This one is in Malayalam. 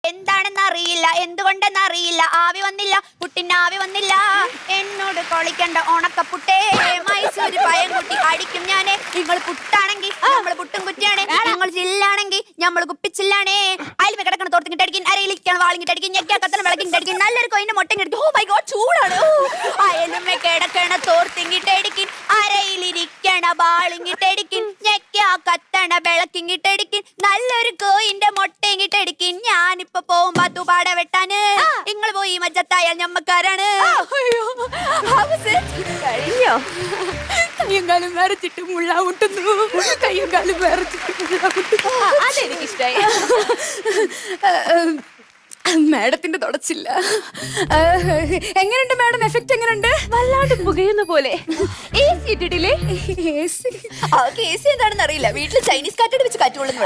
എന്താണെന്ന് അറിയില്ല, എന്തുകൊണ്ടെന്ന് അറിയില്ല. ആവി വന്നില്ല, പുട്ടിന് ആവി വന്നില്ല. എന്നോട് കളിക്കണ്ട ഉണക്കപ്പുട്ടേ, മൈസൂര് പയം കുട്ടി അടിക്കും ഞാനേ. നിങ്ങൾ പുട്ടാണെങ്കിൽ നമ്മള് പുട്ടും കുറ്റിയാണ്, നിങ്ങൾ ചില്ലാണെങ്കിൽ ഞമ്മള് കുപ്പിച്ചില്ലാണേ. അയൽമ കിടക്കണ തോർത്തിങ്ങിട്ട് അടിക്കും, അരയിലിരിക്കണം വാളിങ്ങിട്ട് അടിക്കും, ഞെക്കാക്കത്തണം വിളക്കിട്ട് അടിക്കും, നല്ലൊരു കൊയിന്റെ മുട്ടയും കിടക്കും. ഓ മൈ ഗോഡ്, ചൂടാണ്. അയലുമ കിടക്കണ തോർത്തിങ്ങിട്ട് അടിക്കും, അരയിലിരിക്കണ വാളിങ്ങിട്ട് അടിക്കും, ഞെക്കാക്കത്തണ വിളക്കിങ്ങിട്ട് അടിക്കും, നല്ലൊരു കോയിന്റെ മുട്ടയും അടിക്കും. ഞാനിപ്പോ പോകുമ്പോ തുപാട വെട്ടാന്, നിങ്ങൾ പോയി മജ്ജത്തായാൽ ഞമ്മക്കാരാണ്. കഴിഞ്ഞോ? കയ്യും കാലും വരച്ചിട്ട് മുള്ള മുട്ടുന്നു, കയ്യും കാലും വരച്ചിട്ട് മുള്ള മുട്ടുന്നു. അതെനിക്കിഷ്ടായി. മാഡത്തിന്റെ തുടച്ചില്ല. എങ്ങനെയുണ്ട് മാഡം? എഫക്ട് എങ്ങനെയുണ്ട്? വല്ലാണ്ട് പുകയുന്ന പോലെ. AC ഇട്ടിട്ടില്ലേ? കേസ് എന്താണെന്ന് അറിയില്ല, വീട്ടിൽ ചൈനീസ് കാറ്റോട് വെച്ച് കാറ്റുകൊള്ളുന്നു.